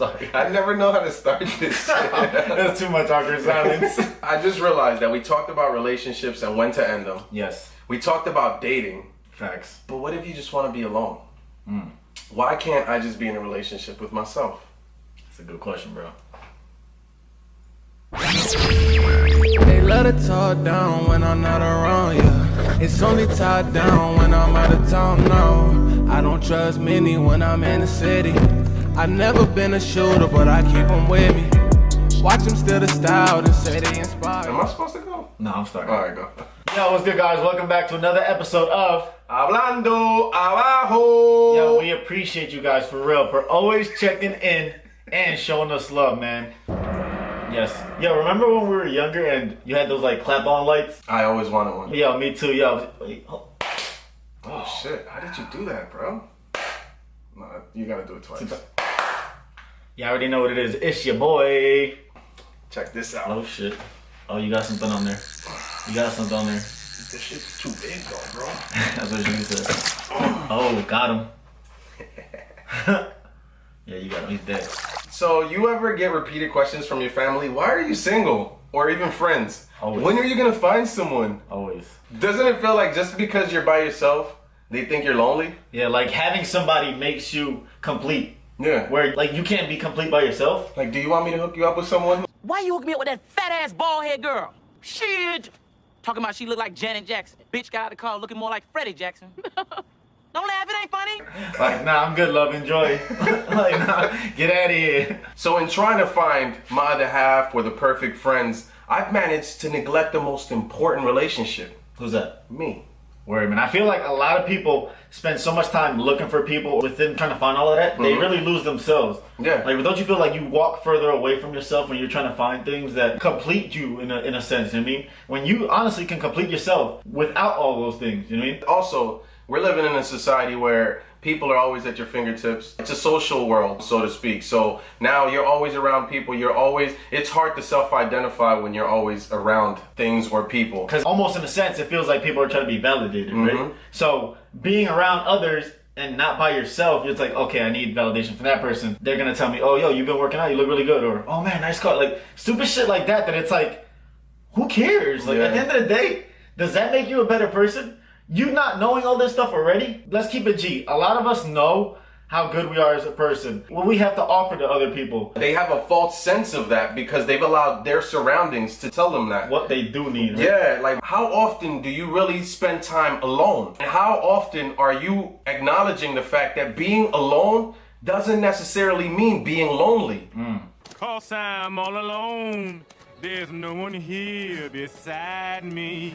start. I never know how to start this. That's too much awkward silence. I just realized that we talked about relationships and when to end them. Yes. We talked about dating. Facts. But what if you just want to be alone? Why can't I just be in a relationship with myself? That's a good question, bro. They let it talk down when I'm not around, yeah. It's only tied down when I'm out of town, no. I don't trust many when I'm in the city. I've never been a shooter, but I keep them with me. Watch them steal the style and say they inspire. Am I supposed to go? No, I'm starting. Alright, go. Yo, what's good, guys? Welcome back to another episode of Hablando Abajo. Yo, we appreciate you guys for real, for always checking in and showing us love, man. Yes. Yo, remember when we were younger and you had those like clap-on lights? I always wanted one. Yo, me too. Yo. Oh shit! How did you do that, bro? No, you gotta do it twice. You already know what it is. It's your boy. Check this out. Oh shit. Oh, you got something on there. You got something on there. This shit's too big though, bro. That's what you said. Oh, got him. Yeah, you got him. He's dead. So, you ever get repeated questions from your family? Why are you single? Or even friends? Always. When are you gonna find someone? Always. Doesn't it feel like just because you're by yourself, they think you're lonely? Yeah, like having somebody makes you complete. Yeah. Where like you can't be complete by yourself. Like, do you want me to hook you up with someone? Why you hook me up with that fat-ass bald-head girl? Shit! Talking about she look like Janet Jackson. Bitch got out of the car looking more like Freddie Jackson. Don't laugh, it ain't funny. Like, nah, I'm good, love, enjoy. Like, nah, get out of here. So in trying to find my other half or the perfect friends, I've managed to neglect the most important relationship. Who's that? Me. Word, man. I feel like a lot of people spend so much time looking for people within trying to find all of that, they really lose themselves. Yeah. Like, don't you feel like you walk further away from yourself when you're trying to find things that complete you in a sense, you know what I mean? When you honestly can complete yourself without all those things, you know what I mean? Also, we're living in a society where people are always at your fingertips. It's a social world, so to speak. So now you're always around people. It's hard to self-identify when you're always around things or people. Because almost in a sense, it feels like people are trying to be validated, right? So being around others and not by yourself, it's like, okay, I need validation from that person. They're going to tell me, oh, yo, you've been working out, you look really good. Or, oh, man, nice car. Like, stupid shit like that it's like, who cares? Like, at the end of the day, does that make you a better person? You not knowing all this stuff already? Let's keep it G. A lot of us know how good we are as a person. What we have to offer to other people. They have a false sense of that because they've allowed their surroundings to tell them that. What they do need. Right? Yeah, like how often do you really spend time alone? And how often are you acknowledging the fact that being alone doesn't necessarily mean being lonely? 'Cause I'm all alone. There's no one here beside me.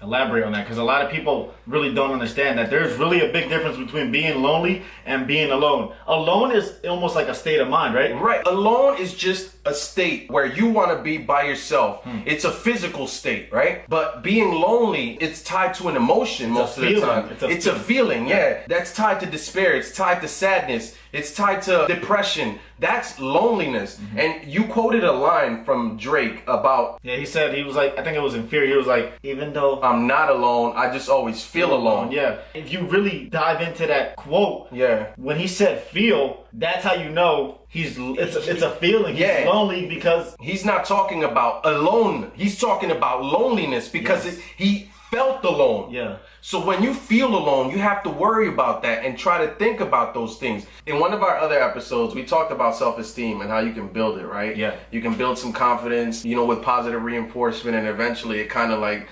Elaborate on that, because a lot of people really don't understand that there's really a big difference between being lonely and being alone. Alone is almost like a state of mind, right? Right. Alone is just a state where you want to be by yourself. It's a physical state, right? But being lonely, it's tied to an emotion most of the time. It's a feeling, yeah. That's tied to despair. It's tied to sadness. It's tied to depression. That's loneliness. And you quoted a line from Drake about... Yeah, he said, he was like, I think it was Infamy. He was like, even though I'm not alone, I just always feel alone. Yeah. If you really dive into that quote, yeah, when he said feel, that's how you know it's a feeling. He's lonely because... He's not talking about alone. He's talking about loneliness because he felt alone. Yeah. So when you feel alone, you have to worry about that and try to think about those things. In one of our other episodes, we talked about self-esteem and how you can build it, right? Yeah. You can build some confidence, with positive reinforcement, and eventually it kind of like,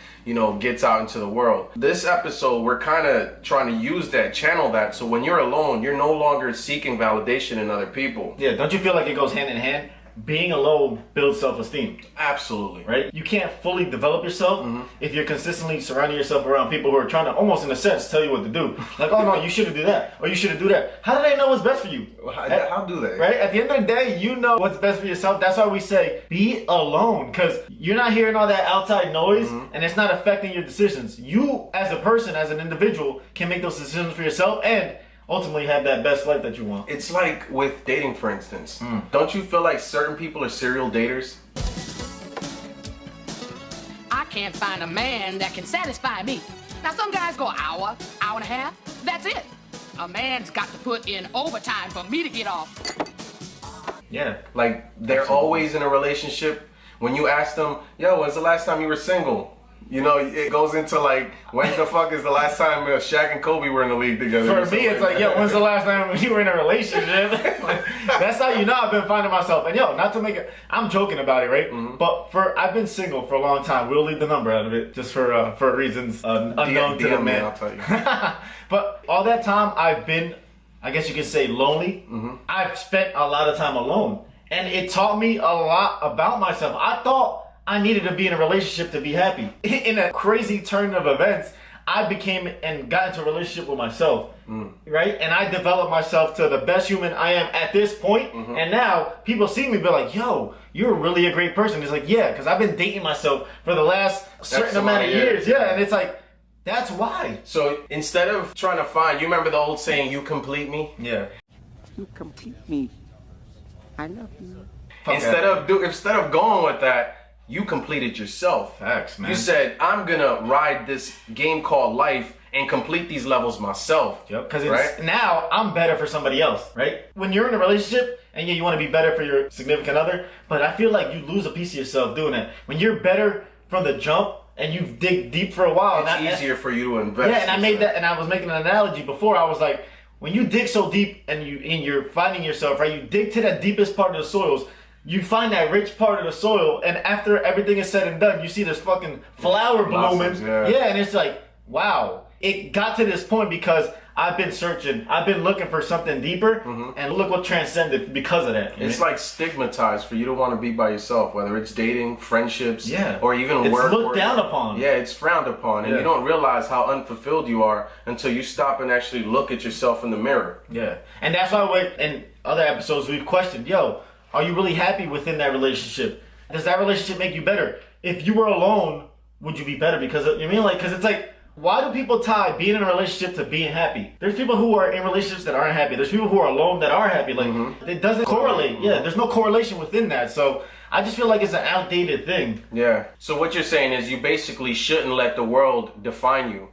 gets out into the world. This episode, we're kind of trying to use that, channel that, so when you're alone, you're no longer seeking validation in other people. Yeah, don't you feel like it goes hand in hand? Being alone builds self-esteem. Absolutely. Right? You can't fully develop yourself if you're consistently surrounding yourself around people who are trying to, almost in a sense, tell you what to do. Like, oh no, you shouldn't do that, or you shouldn't do that. How do they know what's best for you? How do they? Right? At the end of the day, you know what's best for yourself. That's why we say, be alone, because you're not hearing all that outside noise, and it's not affecting your decisions. You, as a person, as an individual, can make those decisions for yourself, and ultimately have that best life that you want. It's like with dating, for instance. Don't you feel like certain people are serial daters? I can't find a man that can satisfy me. Now, some guys go an hour, hour and a half. That's it. A man's got to put in overtime for me to get off. Yeah. Like, they're always in a relationship. When you ask them, yo, when's the last time you were single? You know, it goes into like, when the fuck is the last time Shaq and Kobe were in the league together? For me, it's like, yo, when's the last time you were in a relationship? Like, that's how you know I've been finding myself. And yo, not to make it, I'm joking about it, right? Mm-hmm. But I've been single for a long time. We'll leave the number out of it just for reasons unknown to the man. I'll tell you. But all that time I've been, I guess you could say, lonely. Mm-hmm. I've spent a lot of time alone. And it taught me a lot about myself. I thought I needed to be in a relationship to be happy. In a crazy turn of events, I became and got into a relationship with myself, right? And I developed myself to the best human I am at this point. Mm-hmm. And now people see me be like, yo, you're really a great person. It's like, yeah, because I've been dating myself for the last certain amount of years. Yeah, and it's like, that's why. So instead of trying to find, you remember the old saying, you complete me? Yeah. You complete me. I love you. Instead of going with that, you completed yourself. Facts, man. You said, I'm gonna ride this game called life and complete these levels myself. Yep. Because now I'm better for somebody else, right? When you're in a relationship and you want to be better for your significant other, but I feel like you lose a piece of yourself doing that. When you're better from the jump and you dig deep for a while, it's easier for you to invest. Yeah, and I made that, and I was making an analogy before. I was like, when you dig so deep and you're finding yourself, right? You dig to that deepest part of the soils. You find that rich part of the soil, and after everything is said and done, you see this fucking flower blooming. Yeah, and it's like, wow. It got to this point because I've been searching. I've been looking for something deeper, and look what transcended because of that. It's like stigmatized for you to want to be by yourself, whether it's dating, friendships, or even work. It's looked down upon. Yeah, it's frowned upon, and you don't realize how unfulfilled you are until you stop and actually look at yourself in the mirror. Yeah, and that's why in other episodes we've questioned, yo, are you really happy within that relationship? Does that relationship make you better? If you were alone, would you be better? Because it's like, why do people tie being in a relationship to being happy? There's people who are in relationships that aren't happy. There's people who are alone that are happy. Like, it doesn't correlate. Yeah, there's no correlation within that. So I just feel like it's an outdated thing. Yeah. So what you're saying is you basically shouldn't let the world define you.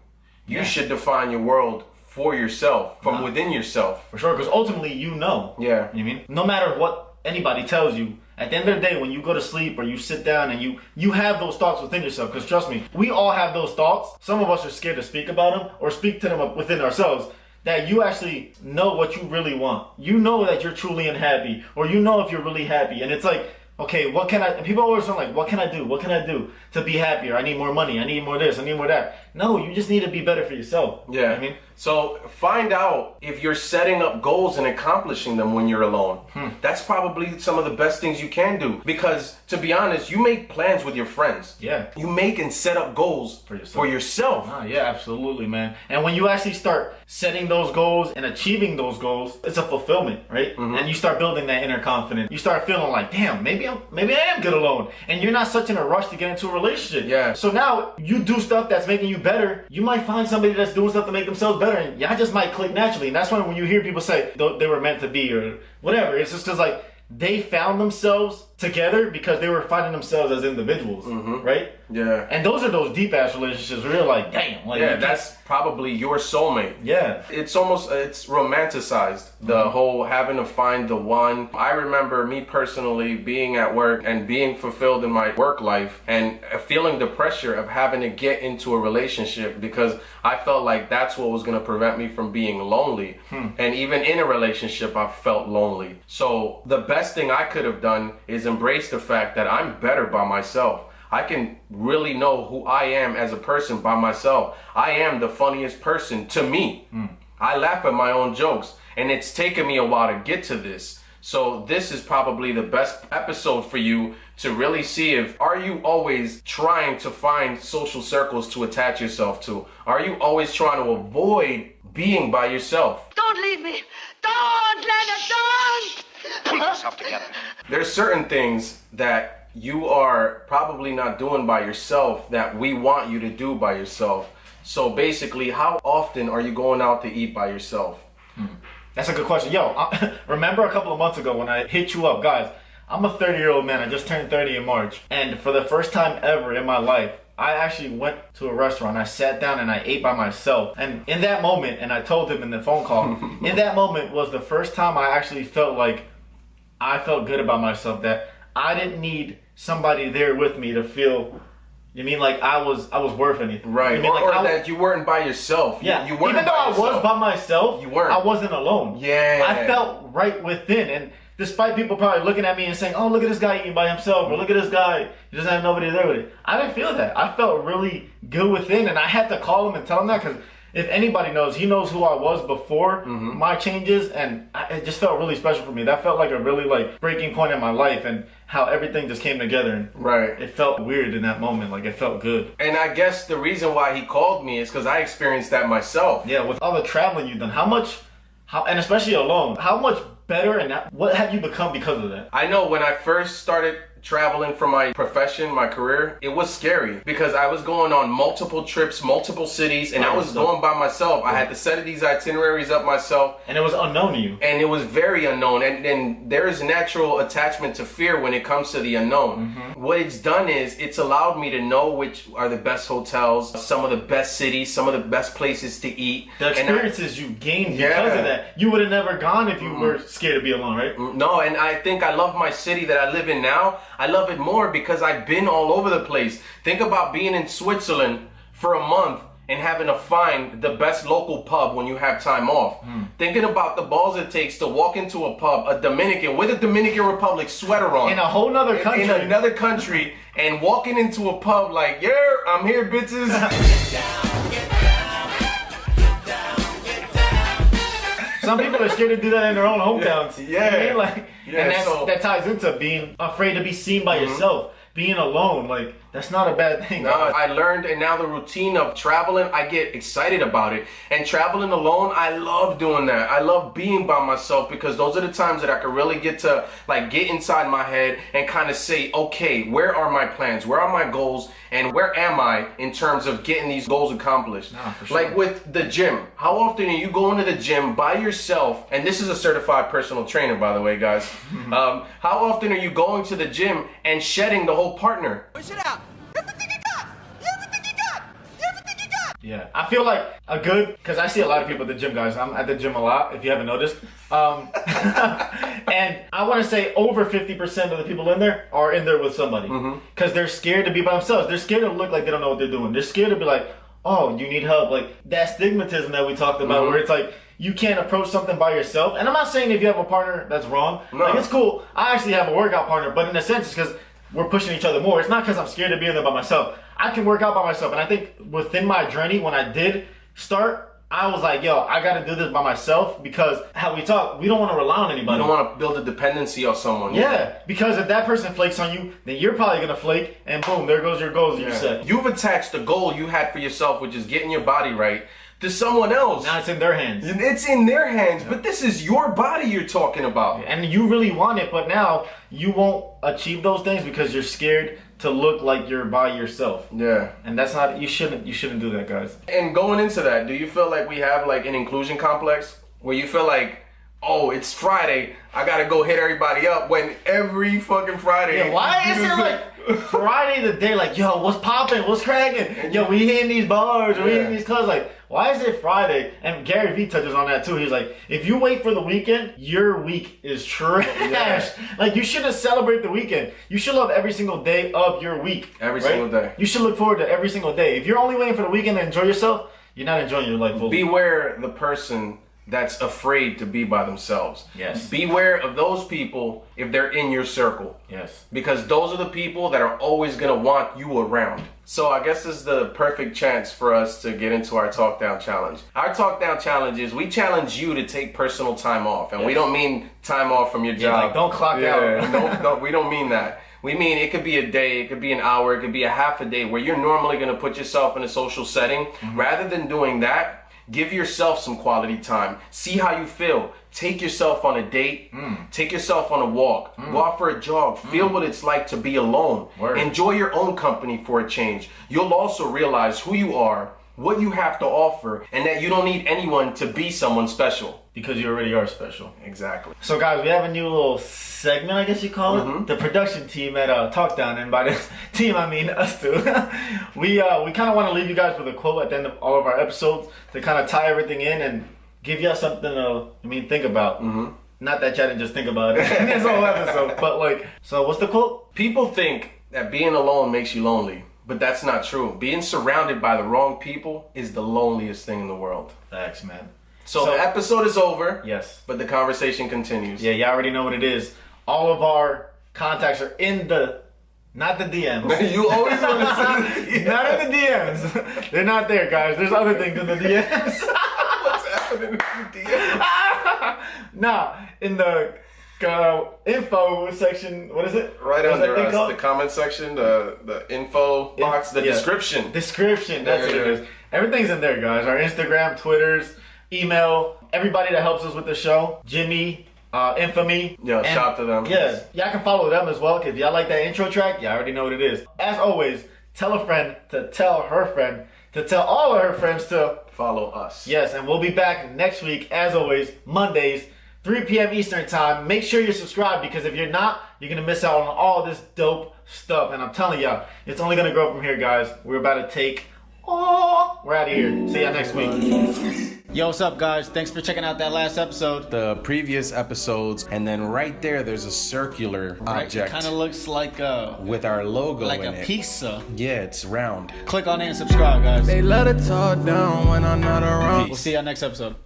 You should define your world for yourself, from within yourself. For sure, because ultimately you know. Yeah. You know what I mean? No matter what anybody tells you, at the end of the day, when you go to sleep or you sit down and you have those thoughts within yourself, because trust me, we all have those thoughts. Some of us are scared to speak about them or speak to them within ourselves, that you actually know what you really want. You know that you're truly unhappy, or you know if you're really happy. And it's like, okay, what can I, and people always are like, what can I do? What can I do to be happier? I need more money. I need more this. I need more that. No, you just need to be better for yourself. Yeah. You know what I mean? So find out if you're setting up goals and accomplishing them when you're alone. That's probably some of the best things you can do. Because to be honest, you make plans with your friends. Yeah. You make and set up goals for yourself. Yeah, absolutely, man. And when you actually start setting those goals and achieving those goals, it's a fulfillment, right? And you start building that inner confidence. You start feeling like, damn, maybe I am good alone. And you're not such in a rush to get into a relationship. Yeah. So now you do stuff that's making you better. You might find somebody that's doing stuff to make themselves better, and y'all just might click naturally. And that's when you hear people say they were meant to be or whatever, it's just because like they found themselves together because they were finding themselves as individuals, right? Yeah. And those are those deep ass relationships where you're like, damn. Like, yeah, that's probably your soulmate. Yeah. It's romanticized, the whole having to find the one. I remember me personally being at work and being fulfilled in my work life and feeling the pressure of having to get into a relationship because I felt like that's what was going to prevent me from being lonely. And even in a relationship, I felt lonely. So the best thing I could have done is embrace the fact that I'm better by myself. I can really know who I am as a person by myself. I am the funniest person to me. I laugh at my own jokes, and it's taken me a while to get to this. So this is probably the best episode for you to really see are you always trying to find social circles to attach yourself to? Are you always trying to avoid being by yourself? Don't leave me! Don't, Leonard, don't! Keep yourself together. There's certain things that you are probably not doing by yourself that we want you to do by yourself. So basically, how often are you going out to eat by yourself? That's a good question. Yo, remember a couple of months ago when I hit you up, guys, I'm a 30-year-old man. I just turned 30 in March. And for the first time ever in my life, I actually went to a restaurant. I sat down and I ate by myself. And in that moment, and I told him in the phone call, in that moment was the first time I actually felt like I felt good about myself that I didn't need somebody there with me to feel. You mean like I was worth anything? Right. You mean or that you weren't by yourself. Yeah. You weren't Even though I was by myself, you weren't. I wasn't alone. Yeah. I felt right within, and despite people probably looking at me and saying, "Oh, look at this guy eating by himself," or "Look at this guy, he doesn't have nobody there with it," I didn't feel that. I felt really good within, and I had to call him and tell him that because if anybody knows, he knows who I was before my changes, and it just felt really special for me. That felt like a really like breaking point in my life, and how everything just came together. And right. It felt weird in that moment. Like it felt good. And I guess the reason why he called me is because I experienced that myself. Yeah, with all the traveling you've done, and especially alone, how much better and what have you become because of that? I know when I first started traveling for my profession, my career, it was scary because I was going on multiple trips, multiple cities, and I was going by myself. I had to set these itineraries up myself. And it was unknown to you. And it was very unknown. And there is natural attachment to fear when it comes to the unknown. What it's done is it's allowed me to know which are the best hotels, some of the best cities, some of the best places to eat. The experiences you gained because of that. You would have never gone if you were scared to be alone, right? No, and I think I love my city that I live in now. I love it more because I've been all over the place. Think about being in Switzerland for a month and having to find the best local pub when you have time off. Thinking about the balls it takes to walk into a pub, a Dominican, with a Dominican Republic sweater on. In a whole nother country. In another country, and walking into a pub like, yeah, I'm here, bitches. Some people are scared to do that in their own hometowns. Yeah. You know what I mean? Like, yeah, and that ties into being afraid to be seen by yourself. Being alone, like, that's not a bad thing. No, I learned, and now the routine of traveling, I get excited about it. And traveling alone, I love doing that. I love being by myself because those are the times that I can really get to, like, get inside my head and kind of say, okay, where are my plans? Where are my goals? And where am I in terms of getting these goals accomplished? For sure. Like with the gym. How often are you going to the gym by yourself? And this is a certified personal trainer, by the way, guys. How often are you going to the gym and shedding the whole partner? Push it out. Everything you got. Everything you got. Everything you got. Yeah, I feel like because I see a lot of people at the gym, guys. I'm at the gym a lot, if you haven't noticed. And I want to say over 50% of the people in there are in there with somebody. Because they're scared to be by themselves. They're scared to look like they don't know what they're doing. They're scared to be like, oh, you need help. Like that stigmatism that we talked about where it's like, you can't approach something by yourself. And I'm not saying if you have a partner, that's wrong. No. Like, it's cool. I actually have a workout partner, but in a sense, it's because we're pushing each other more. It's not because I'm scared to be in there by myself. I can work out by myself. And I think within my journey, when I did start, I was like, yo, I got to do this by myself because how we talk, we don't want to rely on anybody. You don't want to build a dependency on someone. Yeah, because if that person flakes on you, then you're probably going to flake, and boom, there goes your goals you set. You've attached the goal you had for yourself, which is getting your body right, to someone else. Now it's in their hands. It's in their hands, but this is your body you're talking about. And you really want it, but now you won't achieve those things because you're scared to look like you're by yourself. Yeah. And that's not, you shouldn't do that, guys. And going into that, do you feel like we have like an inclusion complex where you feel like, oh, it's Friday, I gotta go hit everybody up, when every fucking Friday. Yeah, why is it like Friday the day, like, yo, what's popping, what's cracking? Yo, we hitting these bars, or we hitting these clubs, like, why is it Friday? And Gary Vee touches on that too. He's like, if you wait for the weekend, your week is trash. Yeah. Like, you shouldn't celebrate the weekend. You should love every single day of your week. Every single day. You should look forward to every single day. If you're only waiting for the weekend to enjoy yourself, you're not enjoying your life fully. Beware the person that's afraid to be by themselves. Yes. Beware of those people if they're in your circle. Yes. Because those are the people that are always going to want you around. So I guess this is the perfect chance for us to get into our Talk Down Challenge. Our Talk Down Challenge is we challenge you to take personal time off. And we don't mean time off from your job. Like, don't clock out. No, we don't mean that. We mean it could be a day, it could be an hour, it could be a half a day where you're normally going to put yourself in a social setting. Rather than doing that, give yourself some quality time. See how you feel. Take yourself on a date. Take yourself on a walk. Go out for a jog. Feel what it's like to be alone. Enjoy your own company for a change. You'll also realize who you are, what you have to offer, and that you don't need anyone to be someone special. Because you already are special. Exactly. So guys, we have a new little segment, I guess you call it. The production team at Talk Down, and by this team I mean us two. we kind of want to leave you guys with a quote at the end of all of our episodes to kind of tie everything in and give you something to think about. Not that y'all didn't just think about it in this whole episode, but like, so what's the quote? People think that being alone makes you lonely, but that's not true. Being surrounded by the wrong people is the loneliest thing in the world. Facts, man. So the episode is over. Yes. But the conversation continues. Yeah, y'all already know what it is. All of our contacts are in the, not the DMs. You always want to say Not in the DMs. They're not there, guys. There's other things in the DMs. what's happening in the DM. Nah, in the info section, what is it? Right What's under that thing us, called? the comment section, the info box, the description. Description, that's what There it it is. Everything's in there, guys. Our Instagram, Twitters, email, everybody that helps us with the show. Jimmy, Infamy. Yeah, shout out to them. Yeah, y'all can follow them as well. If y'all like that intro track, y'all already know what it is. As always, tell a friend to tell her friend to tell all of her friends to follow us. Yes, and we'll be back next week, as always, Mondays, 3 p.m. Eastern Time. Make sure you're subscribed, because if you're not, you're going to miss out on all this dope stuff. And I'm telling y'all, it's only going to grow from here, guys. We're about to take off. We're out of here. See y'all next week. Yo, what's up, guys? Thanks for checking out that last episode. The previous episodes, and then right there, there's a circular object. It kind of looks like with our logo like in a it. pizza. Yeah, it's round. Click on it and subscribe, guys. They love to talk down when I'm not around. We'll see y'all next episode.